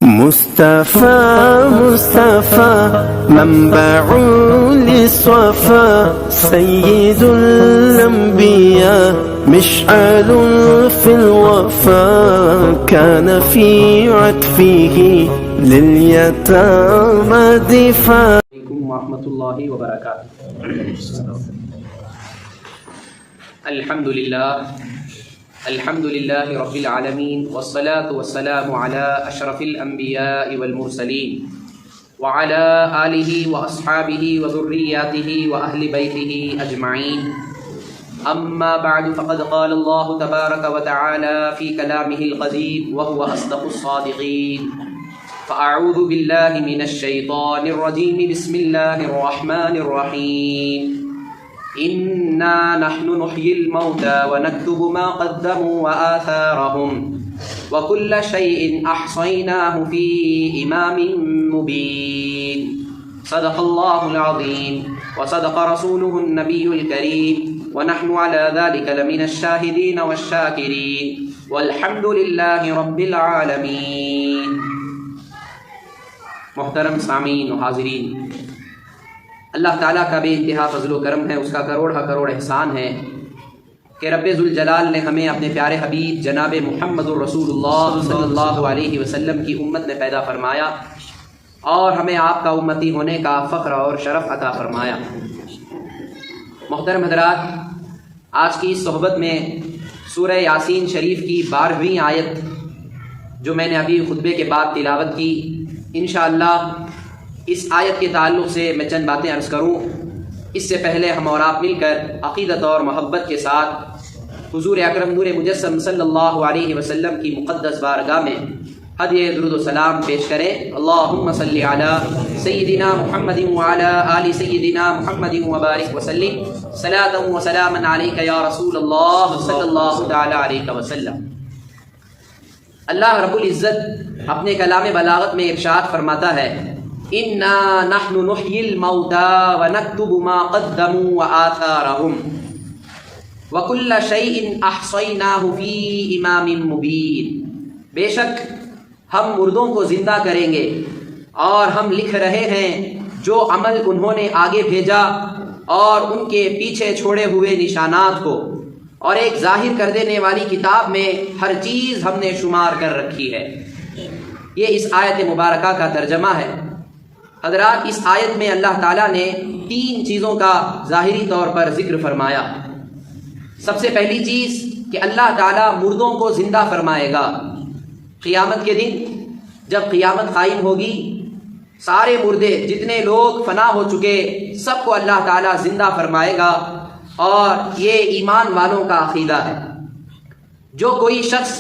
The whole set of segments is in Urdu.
مصطفى مصطفى منبع للصفا سيد الأنبياء مشعل في الوفا كان في عطفه لليتامى دفاع. عليكم ورحمة الله وبركاته. الحمد لله رب العالمين والصلاة والسلام على أشرف الأنبياء والمرسلين وعلى آله وأصحابه وذرياته وأهل بيته أجمعين. أما بعد فقد قال الله تبارك وتعالى في كلامه القديم وهو أصدق الصادقين. فأعوذ بالله من الشيطان الرجيم. بسم الله الرحمن الرحيم. إنا نحن نحيي الموتى ونكتب ما قدموا وآثارهم وكل شيء أحصيناه في إمام مبين. صدق الله العظيم وصدق رسوله النبي الكريم ونحن على ذلك لمن الشاهدين والشاكرين والحمد لله رب العالمين. محترم سامعین و حاضرین، اللہ تعالیٰ کا بے انتہا فضل و کرم ہے، اس کا کروڑ احسان ہے کہ رب ذوالجلال نے ہمیں اپنے پیارے حبیب جناب محمد الرسول اللہ صلی اللہ علیہ وسلم کی امت میں پیدا فرمایا اور ہمیں آپ کا امتی ہونے کا فخر اور شرف عطا فرمایا. محترم حضرات، آج کی اس صحبت میں سورہ یاسین شریف کی 12ویں آیت جو میں نے ابھی خطبے کے بعد تلاوت کی، انشاءاللہ اس آیت کے تعلق سے میں چند باتیں عرض کروں. اس سے پہلے ہم اور آپ مل کر عقیدت اور محبت کے ساتھ حضور اکرم نور مجسم صلی اللہ علیہ وسلم کی مقدس بارگاہ میں ہدیہ درود و سلام پیش کریں. اللہم صلی علی سیدنا محمد وعلی آل سیدنا محمد وبارک وسلم صلاۃ و سلاما علیک یا رسول اللہ صلی اللہ تعالی علیہ وسلم. اللہ رب العزت اپنے کلام بلاغت میں ارشاد فرماتا ہے، انا نحن نحیی الموتى ونکتب ما قدموا وآثارهم وکل شیء احصیناہ فی امام مبین. بے شک ہم مردوں کو زندہ کریں گے اور ہم لکھ رہے ہیں جو عمل انہوں نے آگے بھیجا اور ان کے پیچھے چھوڑے ہوئے نشانات کو، اور ایک ظاہر کر دینے والی کتاب میں ہر چیز ہم نے شمار کر رکھی ہے. یہ اس آیت مبارکہ کا ترجمہ ہے. حضرات، اس آیت میں اللہ تعالیٰ نے 3 چیزوں کا ظاہری طور پر ذکر فرمایا. سب سے پہلی چیز کہ اللہ تعالیٰ مردوں کو زندہ فرمائے گا. قیامت کے دن جب قیامت قائم ہوگی، سارے مردے جتنے لوگ فنا ہو چکے سب کو اللہ تعالیٰ زندہ فرمائے گا، اور یہ ایمان والوں کا عقیدہ ہے. جو کوئی شخص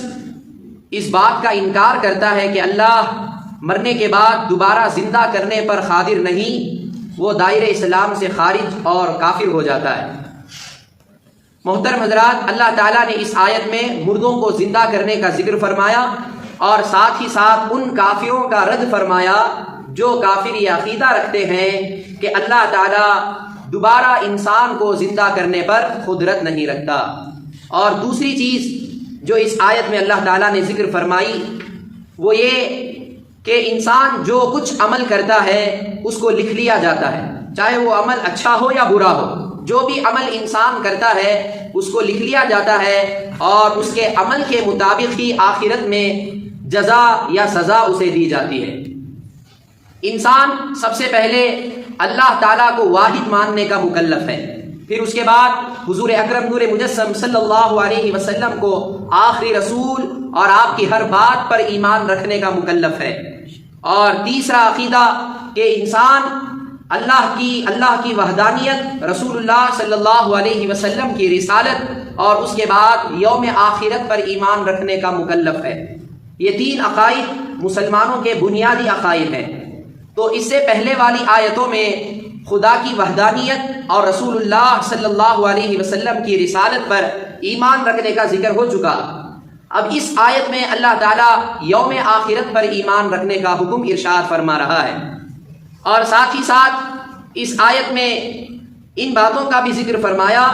اس بات کا انکار کرتا ہے کہ اللہ مرنے کے بعد دوبارہ زندہ کرنے پر قادر نہیں، وہ دائرہ اسلام سے خارج اور کافر ہو جاتا ہے. محترم حضرات، اللہ تعالیٰ نے اس آیت میں مردوں کو زندہ کرنے کا ذکر فرمایا اور ساتھ ہی ساتھ ان کافروں کا رد فرمایا جو کافر یہ عقیدہ رکھتے ہیں کہ اللہ تعالیٰ دوبارہ انسان کو زندہ کرنے پر قدرت نہیں رکھتا. اور دوسری چیز جو اس آیت میں اللہ تعالیٰ نے ذکر فرمائی وہ یہ کہ انسان جو کچھ عمل کرتا ہے اس کو لکھ لیا جاتا ہے، چاہے وہ عمل اچھا ہو یا برا ہو. جو بھی عمل انسان کرتا ہے اس کو لکھ لیا جاتا ہے اور اس کے عمل کے مطابق ہی آخرت میں جزا یا سزا اسے دی جاتی ہے. انسان سب سے پہلے اللہ تعالیٰ کو واحد ماننے کا مکلف ہے، پھر اس کے بعد حضور اکرم نور مجسم صلی اللہ علیہ وسلم کو آخری رسول اور آپ کی ہر بات پر ایمان رکھنے کا مکلف ہے. اور تیسرا عقیدہ کہ انسان اللہ کی وحدانیت، رسول اللہ صلی اللہ علیہ وسلم کی رسالت اور اس کے بعد یوم آخرت پر ایمان رکھنے کا مکلف ہے. یہ 3 عقائد مسلمانوں کے بنیادی عقائد ہیں. تو اس سے پہلے والی آیتوں میں خدا کی وحدانیت اور رسول اللہ صلی اللہ علیہ وسلم کی رسالت پر ایمان رکھنے کا ذکر ہو چکا. اب اس آیت میں اللہ تعالیٰ یوم آخرت پر ایمان رکھنے کا حکم ارشاد فرما رہا ہے، اور ساتھ ہی ساتھ اس آیت میں ان باتوں کا بھی ذکر فرمایا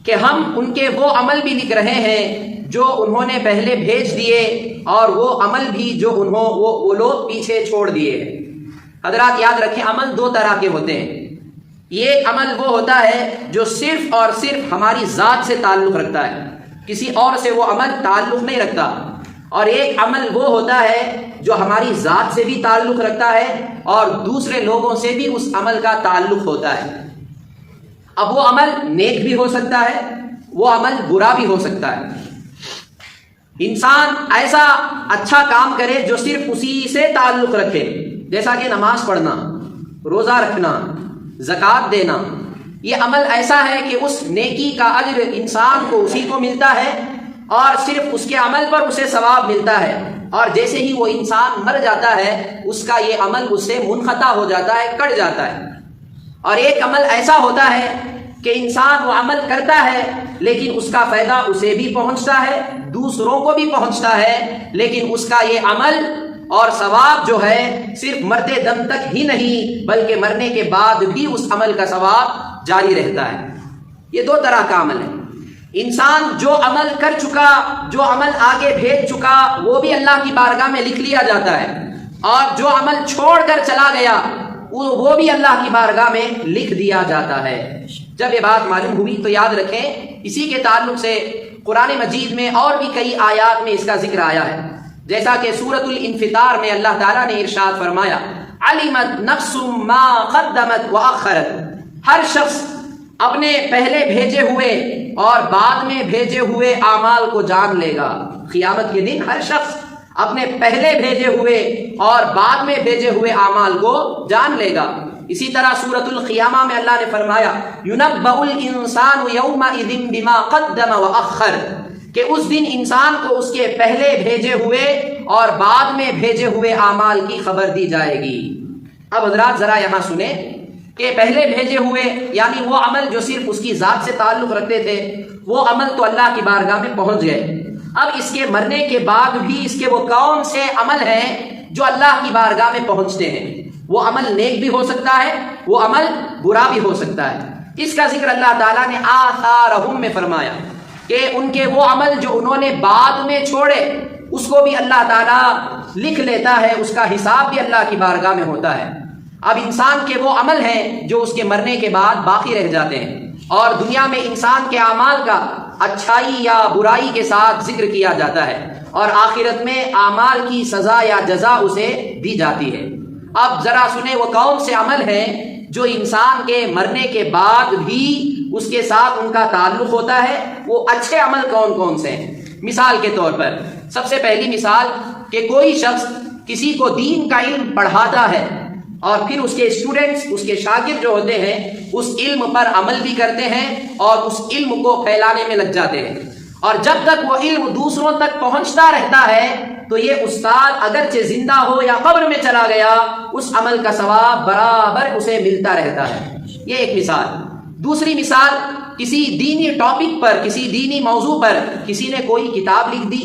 کہ ہم ان کے وہ عمل بھی لکھ رہے ہیں جو انہوں نے پہلے بھیج دیے اور وہ عمل بھی جو وہ لوگ پیچھے چھوڑ دیے ہیں۔ حضرات یاد رکھیں، عمل دو طرح کے ہوتے ہیں۔ یہ عمل وہ ہوتا ہے جو صرف اور صرف ہماری ذات سے تعلق رکھتا ہے، کسی اور سے وہ عمل تعلق نہیں رکھتا، اور ایک عمل وہ ہوتا ہے جو ہماری ذات سے بھی تعلق رکھتا ہے اور دوسرے لوگوں سے بھی اس عمل کا تعلق ہوتا ہے۔ اب وہ عمل نیک بھی ہو سکتا ہے، وہ عمل برا بھی ہو سکتا ہے۔ انسان ایسا اچھا کام کرے جو صرف اسی سے تعلق رکھے، جیسا کہ نماز پڑھنا، روزہ رکھنا، زکوٰۃ دینا، یہ عمل ایسا ہے کہ اس نیکی کا اجر انسان کو اسی کو ملتا ہے اور صرف اس کے عمل پر اسے ثواب ملتا ہے، اور جیسے ہی وہ انسان مر جاتا ہے اس کا یہ عمل اس سے منقطع ہو جاتا ہے، کٹ جاتا ہے۔ اور ایک عمل ایسا ہوتا ہے کہ انسان وہ عمل کرتا ہے لیکن اس کا فائدہ اسے بھی پہنچتا ہے، دوسروں کو بھی پہنچتا ہے، لیکن اس کا یہ عمل اور ثواب جو ہے صرف مرتے دم تک ہی نہیں بلکہ مرنے کے بعد بھی اس عمل کا ثواب جاری رہتا ہے۔ یہ دو طرح کا عمل ہے۔ انسان جو عمل کر چکا، جو عمل آگے بھیج چکا، وہ بھی اللہ کی بارگاہ میں لکھ لیا جاتا ہے، اور جو عمل چھوڑ کر چلا گیا وہ بھی اللہ کی بارگاہ میں لکھ دیا جاتا ہے۔ جب یہ بات معلوم ہوئی تو یاد رکھیں، اسی کے تعلق سے قرآن مجید میں اور بھی کئی آیات میں اس کا ذکر آیا ہے، جیسا کہ سورۃ الانفطار میں اللہ تعالیٰ نے ارشاد فرمایا، علمت نفس ما قدمت وأخرت، ہر شخص اپنے پہلے بھیجے ہوئے اور بعد میں بھیجے ہوئے اعمال کو جان لے گا۔ قیامت کے دن ہر شخص اپنے پہلے بھیجے ہوئے اور بعد میں بھیجے ہوئے اعمال کو جان لے گا۔ اسی طرح سورۃ القیامہ میں اللہ نے فرمایا، يُنَبَّأُ الْإِنسَانُ يَوْمَئِذٍ بِمَا قَدَّمَ وَأَخَّرَ، کہ اس دن انسان کو اس کے پہلے بھیجے ہوئے اور بعد میں بھیجے ہوئے اعمال کی خبر دی جائے گی۔ اب حضرات ذرا یہاں سنیں کہ پہلے بھیجے ہوئے یعنی وہ عمل جو صرف اس کی ذات سے تعلق رکھتے تھے، وہ عمل تو اللہ کی بارگاہ میں پہنچ گئے۔ اب اس کے مرنے کے بعد بھی اس کے وہ کون سے عمل ہیں جو اللہ کی بارگاہ میں پہنچتے ہیں؟ وہ عمل نیک بھی ہو سکتا ہے، وہ عمل برا بھی ہو سکتا ہے۔ اس کا ذکر اللہ تعالیٰ نے آثارہم میں فرمایا کہ ان کے وہ عمل جو انہوں نے بعد میں چھوڑے اس کو بھی اللہ تعالیٰ لکھ لیتا ہے، اس کا حساب بھی اللہ کی بارگاہ میں ہوتا ہے۔ اب انسان کے وہ عمل ہیں جو اس کے مرنے کے بعد باقی رہ جاتے ہیں، اور دنیا میں انسان کے اعمال کا اچھائی یا برائی کے ساتھ ذکر کیا جاتا ہے، اور آخرت میں اعمال کی سزا یا جزا اسے دی جاتی ہے۔ اب ذرا سنیں وہ کون سے عمل ہیں جو انسان کے مرنے کے بعد بھی اس کے ساتھ ان کا تعلق ہوتا ہے، وہ اچھے عمل کون کون سے ہیں۔ مثال کے طور پر سب سے پہلی مثال کہ کوئی شخص کسی کو دین کا علم پڑھاتا ہے اور پھر اس کے اسٹوڈنٹس، اس کے شاگرد جو ہوتے ہیں اس علم پر عمل بھی کرتے ہیں اور اس علم کو پھیلانے میں لگ جاتے ہیں، اور جب تک وہ علم دوسروں تک پہنچتا رہتا ہے تو یہ استاد اگرچہ زندہ ہو یا قبر میں چلا گیا اس عمل کا ثواب برابر اسے ملتا رہتا ہے۔ یہ ایک مثال۔ دوسری مثال، کسی دینی ٹاپک پر، کسی دینی موضوع پر کسی نے کوئی کتاب لکھ دی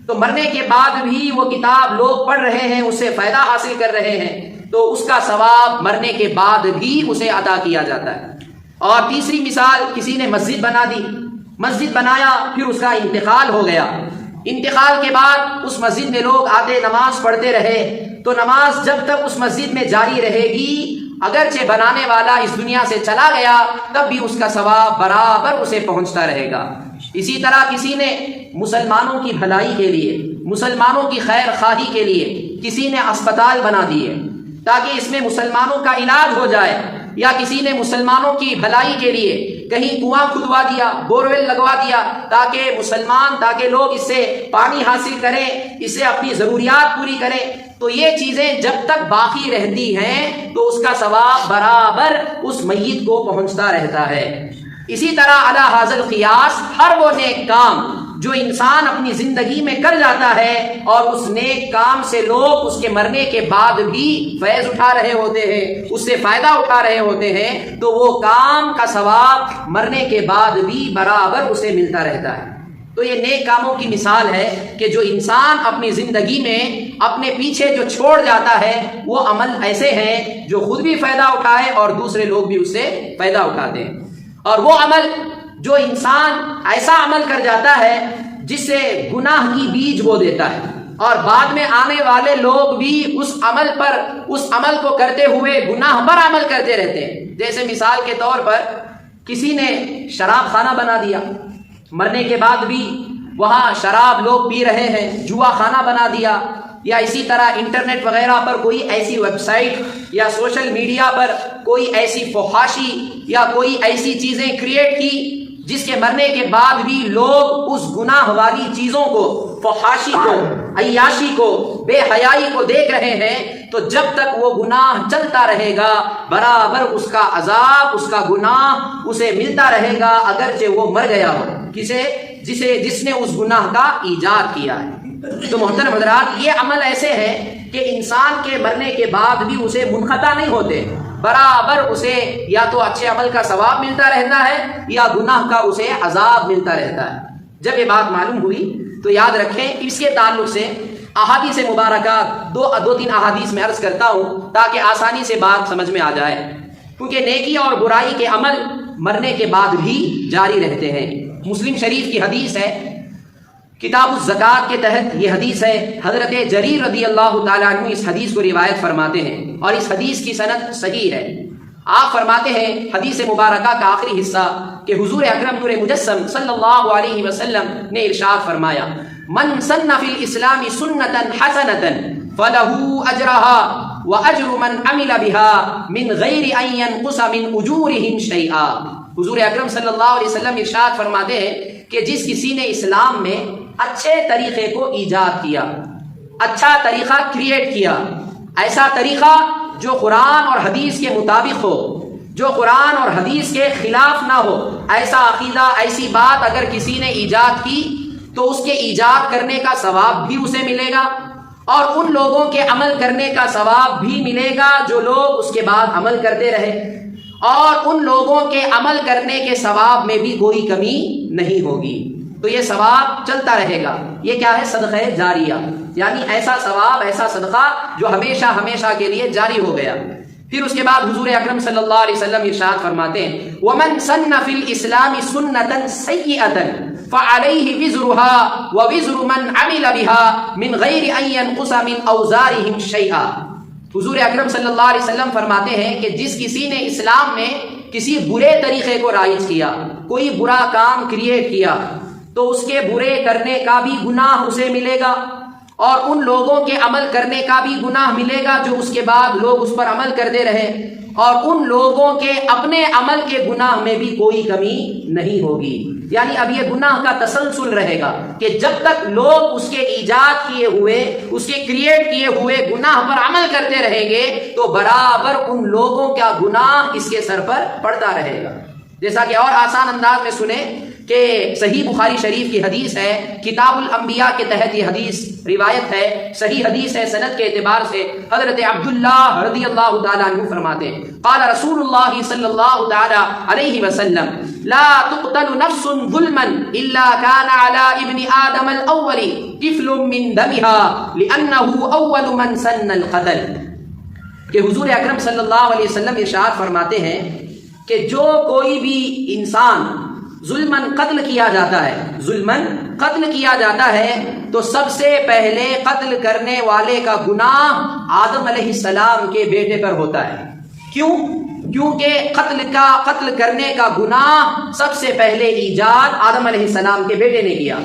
تو مرنے کے بعد بھی وہ کتاب لوگ پڑھ رہے ہیں، اس سے فائدہ حاصل کر رہے ہیں، تو اس کا ثواب مرنے کے بعد بھی اسے عطا کیا جاتا ہے۔ اور تیسری مثال، کسی نے مسجد بنا دی، مسجد بنایا پھر اس کا انتقال ہو گیا، انتقال کے بعد اس مسجد میں لوگ آتے نماز پڑھتے رہے، تو نماز جب تک اس مسجد میں جاری رہے گی، اگرچہ بنانے والا اس دنیا سے چلا گیا تب بھی اس کا ثواب برابر اسے پہنچتا رہے گا۔ اسی طرح کسی نے مسلمانوں کی بھلائی کے لیے، مسلمانوں کی خیر خواہی کے لیے کسی نے اسپتال بنا دیے تاکہ اس میں مسلمانوں کا علاج ہو جائے، یا کسی نے مسلمانوں کی بھلائی کے لیے کہیں کنواں کھدوا دیا، بورویل لگوا دیا تاکہ لوگ اس سے پانی حاصل کریں، اس سے اپنی ضروریات پوری کریں، تو یہ چیزیں جب تک باقی رہتی ہیں تو اس کا ثواب برابر اس میت کو پہنچتا رہتا ہے۔ اسی طرح علی ھذا القیاس ہر وہ نیک کام جو انسان اپنی زندگی میں کر جاتا ہے اور اس نیک کام سے لوگ اس کے مرنے کے بعد بھی فیض اٹھا رہے ہوتے ہیں، اس سے فائدہ اٹھا رہے ہوتے ہیں، تو وہ کام کا ثواب مرنے کے بعد بھی برابر اسے ملتا رہتا ہے۔ تو یہ نیک کاموں کی مثال ہے کہ جو انسان اپنی زندگی میں اپنے پیچھے جو چھوڑ جاتا ہے وہ عمل ایسے ہیں جو خود بھی فائدہ اٹھائے اور دوسرے لوگ بھی اس سے فائدہ اٹھاتے ہیں۔ اور وہ عمل جو انسان ایسا عمل کر جاتا ہے جس سے گناہ کی بیج بو دیتا ہے، اور بعد میں آنے والے لوگ بھی اس عمل کو کرتے ہوئے گناہ پر عمل کرتے رہتے ہیں۔ جیسے مثال کے طور پر کسی نے شراب خانہ بنا دیا، مرنے کے بعد بھی وہاں شراب لوگ پی رہے ہیں، جوا خانہ بنا دیا، یا اسی طرح انٹرنیٹ وغیرہ پر کوئی ایسی ویب سائٹ یا سوشل میڈیا پر کوئی ایسی فحاشی یا کوئی ایسی چیزیں کریٹ کی جس کے مرنے کے بعد بھی لوگ اس گناہ والی چیزوں کو، فحاشی کو، عیاشی کو، بے حیائی کو دیکھ رہے ہیں، تو جب تک وہ گناہ چلتا رہے گا برابر اس کا عذاب، اس کا گناہ اسے ملتا رہے گا، اگرچہ وہ مر گیا ہو، جس نے اس گناہ کا ایجاد کیا ہے۔ تو محترم حضرات، یہ عمل ایسے ہیں کہ انسان کے مرنے کے بعد بھی اسے منقطع نہیں ہوتے، برابر اسے یا تو اچھے عمل کا ثواب ملتا رہتا ہے یا گناہ کا اسے عذاب ملتا رہتا ہے۔ جب یہ بات معلوم ہوئی تو یاد رکھیں، اس کے تعلق سے احادیث مبارکات دو تین احادیث میں عرض کرتا ہوں تاکہ آسانی سے بات سمجھ میں آ جائے، کیونکہ نیکی اور برائی کے عمل مرنے کے بعد بھی جاری رہتے ہیں۔ مسلم شریف کی حدیث ہے، کتاب الزکوٰۃ کے تحت یہ حدیث ہے، حضرت جریر رضی اللہ تعالیٰ عنہ اس حدیث کو روایت فرماتے ہیں، اور اس حدیث کی سند صحیح ہے۔ آپ فرماتے ہیں حدیث مبارکہ کا آخری حصہ کہ حضور اکرم نور مجسم صلی اللہ علیہ وسلم نے ارشاد فرمایا، من سن فی الاسلام سنتا حسنتا فلہ اجرہا واجر من عمل بها من غیر ان ینقص من اجورہم شیئا۔ حضور اکرم صلی اللہ علیہ وسلم ارشاد فرماتے ہیں کہ جس کسی نے اسلام میں اچھے طریقے کو ایجاد کیا، اچھا طریقہ کریٹ کیا، ایسا طریقہ جو قرآن اور حدیث کے مطابق ہو، جو قرآن اور حدیث کے خلاف نہ ہو، ایسا عقیدہ، ایسی بات اگر کسی نے ایجاد کی تو اس کے ایجاد کرنے کا ثواب بھی اسے ملے گا، اور ان لوگوں کے عمل کرنے کا ثواب بھی ملے گا جو لوگ اس کے بعد عمل کرتے رہے، اور ان لوگوں کے عمل کرنے کے ثواب میں بھی کوئی کمی نہیں ہوگی۔ تو یہ ثواب چلتا رہے گا۔ یہ کیا ہے؟ صدقہ جاریہ، یعنی ایسا ثواب، ایسا صدقہ جو ہمیشہ ہمیشہ کے لیے جاری ہو گیا۔ پھر اس کے بعد حضور اکرم صلی اللہ علیہ وسلم ارشاد فرماتے ہیں، وَمَن سَنَّ فِي الْإِسْلَامِ سُنَّةً سَيِّئَةً فَعَلَيْهِ وِزْرُهَا وَوِزْرُ مَنْ عَمِلَ بِهَا مِنْ غَيْرِ أَنْ يَنْقُصَ مِنْ أَوْزَارِهِمْ شَيْئًا۔ حضور اکرم صلی اللہ علیہ وسلم فرماتے ہیں کہ جس کسی نے اسلام میں کسی برے طریقے کو رائج کیا، کوئی برا کام کریٹ کیا، تو اس کے برے کرنے کا بھی گناہ اسے ملے گا، اور ان لوگوں کے عمل کرنے کا بھی گناہ ملے گا جو اس کے بعد لوگ اس پر عمل کرتے رہے، اور ان لوگوں کے اپنے عمل کے گناہ میں بھی کوئی کمی نہیں ہوگی۔ یعنی اب یہ گناہ کا تسلسل رہے گا کہ جب تک لوگ اس کے ایجاد کیے ہوئے، اس کے کریٹ کیے ہوئے گناہ پر عمل کرتے رہیں گے تو برابر ان لوگوں کا گناہ اس کے سر پر پڑتا رہے گا۔ جیسا کہ اور آسان انداز میں سنیں کہ صحیح بخاری شریف کی حدیث ہے، کتاب الانبیاء کے تحت یہ حدیث روایت ہے، صحیح حدیث ہے سند کے اعتبار سے۔ حضرت عبداللہ رضی اللہ تعالیٰ عنہ فرماتے ہیں، قال رسول اللہ صلی اللہ تعالیٰ علیہ وسلم، لا تقتل نفس ظلما الا كان على ابن آدم الاول كفل من دمها لانه اول من سن القتل۔ کہ حضور اکرم صلی اللہ علیہ وسلم ارشاد فرماتے ہیں کہ جو کوئی بھی انسان ظلمن قتل کیا جاتا ہے، ظلمن قتل کیا جاتا ہے، تو سب سے پہلے قتل کرنے والے کا گناہ آدم علیہ السلام کے بیٹے پر ہوتا ہے۔ کیوں؟ کیونکہ قتل کرنے کا گناہ سب سے پہلے ایجاد آدم علیہ السلام کے بیٹے نے کیا۔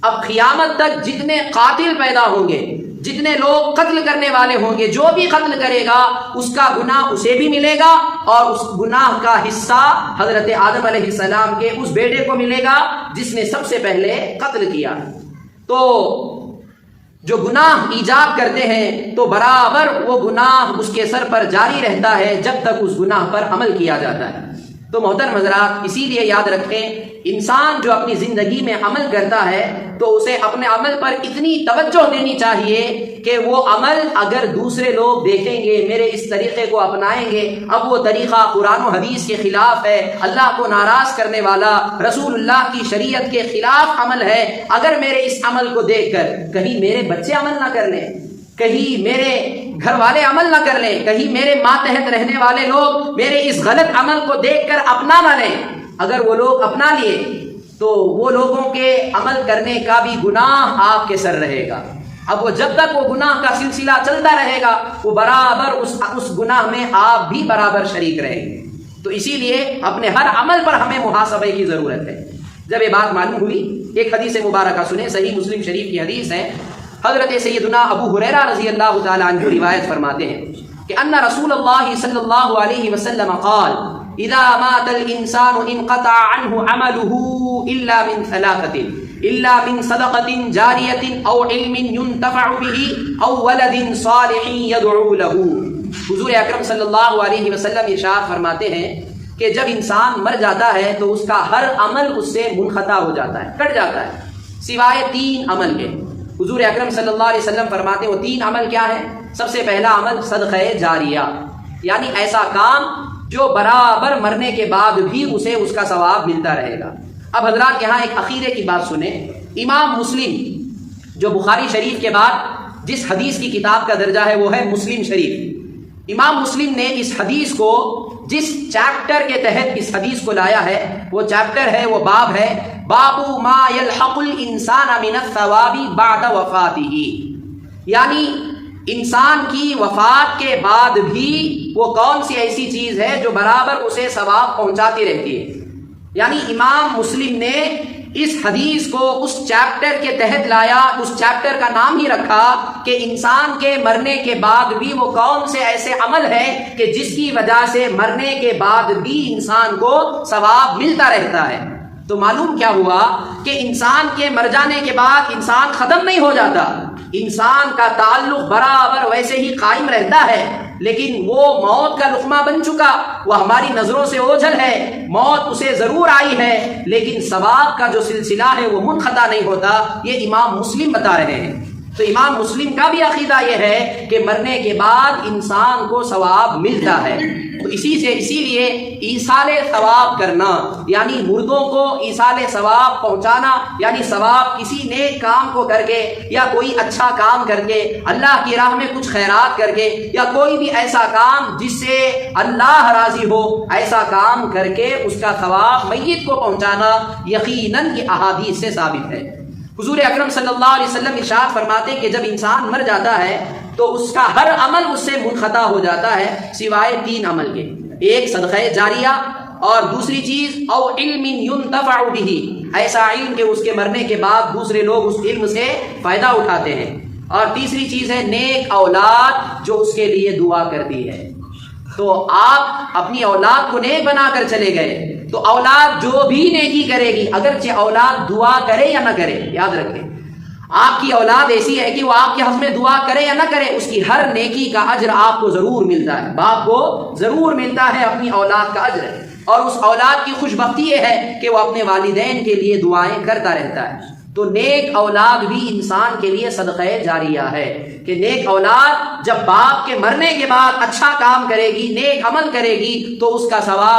اب قیامت تک جتنے قاتل پیدا ہوں گے، جتنے لوگ قتل کرنے والے ہوں گے، جو بھی قتل کرے گا اس کا گناہ اسے بھی ملے گا، اور اس گناہ کا حصہ حضرت آدم علیہ السلام کے اس بیٹے کو ملے گا جس نے سب سے پہلے قتل کیا۔ تو جو گناہ ایجاد کرتے ہیں تو برابر وہ گناہ اس کے سر پر جاری رہتا ہے جب تک اس گناہ پر عمل کیا جاتا ہے۔ تو محترم حضرات، اسی لیے یاد رکھیں، انسان جو اپنی زندگی میں عمل کرتا ہے تو اسے اپنے عمل پر اتنی توجہ دینی چاہیے کہ وہ عمل اگر دوسرے لوگ دیکھیں گے، میرے اس طریقے کو اپنائیں گے، اب وہ طریقہ قرآن و حدیث کے خلاف ہے، اللہ کو ناراض کرنے والا، رسول اللہ کی شریعت کے خلاف عمل ہے، اگر میرے اس عمل کو دیکھ کر کہیں میرے بچے عمل نہ کر لیں، کہیں میرے گھر والے عمل نہ کر لیں، کہیں میرے ماتحت رہنے والے لوگ میرے اس غلط عمل کو دیکھ کر اپنا نہ لیں، اگر وہ لوگ اپنا لیے تو وہ لوگوں کے عمل کرنے کا بھی گناہ آپ کے سر رہے گا. اب وہ جب تک وہ گناہ کا سلسلہ چلتا رہے گا وہ برابر اس گناہ میں آپ بھی برابر شریک رہیں گے. تو اسی لیے اپنے ہر عمل پر ہمیں محاسبے کی ضرورت ہے. جب یہ بات معلوم ہوئی ایک حدیث مبارکہ سنیں، صحیح مسلم شریف کی حدیث ہے. حضرت سیدنا ابو ہریرہ رضی اللہ تعالی عنہ روایت فرماتے ہیں کہ ان رسول اللہ صلی اللہ علیہ وسلم قال اذا مات الانسان انقطع عنه عمله الا من ثلاثه الا من صدقة جاریة او علم ينتفع به او ولد صالح يدعو له. حضور اکرم صلی اللہ علیہ وسلم ارشاد فرماتے ہیں کہ جب انسان مر جاتا ہے تو اس کا ہر عمل اس سے منقطع ہو جاتا ہے، کٹ جاتا ہے، سوائے 3 عمل کے. حضور اکرم صلی اللہ علیہ وسلم فرماتے ہیں وہ 3 عمل کیا ہے؟ سب سے پہلا عمل صدقہ جاریہ، یعنی ایسا کام جو برابر مرنے کے بعد بھی اسے اس کا ثواب ملتا رہے گا. اب حضرات یہاں ایک عقیدے کی بات سنیں. امام مسلم جو بخاری شریف کے بعد جس حدیث کی کتاب کا درجہ ہے وہ ہے مسلم شریف. امام مسلم نے اس حدیث کو جس چیپٹر کے تحت اس حدیث کو لایا ہے وہ چیپٹر ہے، وہ باب ہے باب ما یلحق الانسان من الثواب بعد وفاتہ، یعنی انسان کی وفات کے بعد بھی وہ کون سی ایسی چیز ہے جو برابر اسے ثواب پہنچاتی رہتی ہے. یعنی امام مسلم نے اس حدیث کو اس چیپٹر کے تحت لایا، اس چیپٹر کا نام ہی رکھا کہ انسان کے مرنے کے بعد بھی وہ کون سے ایسے عمل ہے کہ جس کی وجہ سے مرنے کے بعد بھی انسان کو ثواب ملتا رہتا ہے. تو معلوم کیا ہوا کہ انسان کے مر جانے کے بعد انسان ختم نہیں ہو جاتا، انسان کا تعلق برابر ویسے ہی قائم رہتا ہے، لیکن وہ موت کا لقمہ بن چکا، وہ ہماری نظروں سے اوجھل ہے، موت اسے ضرور آئی ہے، لیکن ثواب کا جو سلسلہ ہے وہ منقطع نہیں ہوتا. یہ امام مسلم بتا رہے ہیں. تو امام مسلم کا بھی عقیدہ یہ ہے کہ مرنے کے بعد انسان کو ثواب ملتا ہے. تو اسی لیے ایصال ثواب کرنا، یعنی مردوں کو ایصال ثواب پہنچانا، یعنی ثواب کسی نیک کام کو کر کے یا کوئی اچھا کام کر کے، اللہ کی راہ میں کچھ خیرات کر کے، یا کوئی بھی ایسا کام جس سے اللہ راضی ہو، ایسا کام کر کے اس کا ثواب میت کو پہنچانا یقیناً یہ احادیث سے ثابت ہے. حضور اکرم صلی اللہ علیہ وسلم ارشاد فرماتے ہیں کہ جب انسان مر جاتا ہے تو اس کا ہر عمل اس سے منقطع ہو جاتا ہے سوائے 3 عمل کے. ایک صدقہ جاریہ، اور دوسری چیز او علم ينتفع به، ایسا علم کہ اس کے مرنے کے بعد دوسرے لوگ اس علم سے فائدہ اٹھاتے ہیں، اور تیسری چیز ہے نیک اولاد جو اس کے لیے دعا کرتی ہے. تو آپ اپنی اولاد کو نیک بنا کر چلے گئے تو اولاد جو بھی نیکی کرے گی، اگرچہ اولاد دعا کرے یا نہ کرے، یاد رکھیں آپ کی اولاد ایسی ہے کہ وہ آپ کے حق میں دعا کرے یا نہ کرے، اس کی ہر نیکی کا اجر آپ کو ضرور ملتا ہے. باپ کو ضرور ملتا ہے اپنی اولاد کا اجر، اور اس اولاد کی خوش بختی یہ ہے کہ وہ اپنے والدین کے لیے دعائیں کرتا رہتا ہے. تو نیک اولاد بھی انسان کے لیے صدقہ جاریہ ہے کہ نیک اولاد جب باپ کے مرنے کے بعد اچھا کام کرے گی، نیک عمل کرے گی تو اس کا ثواب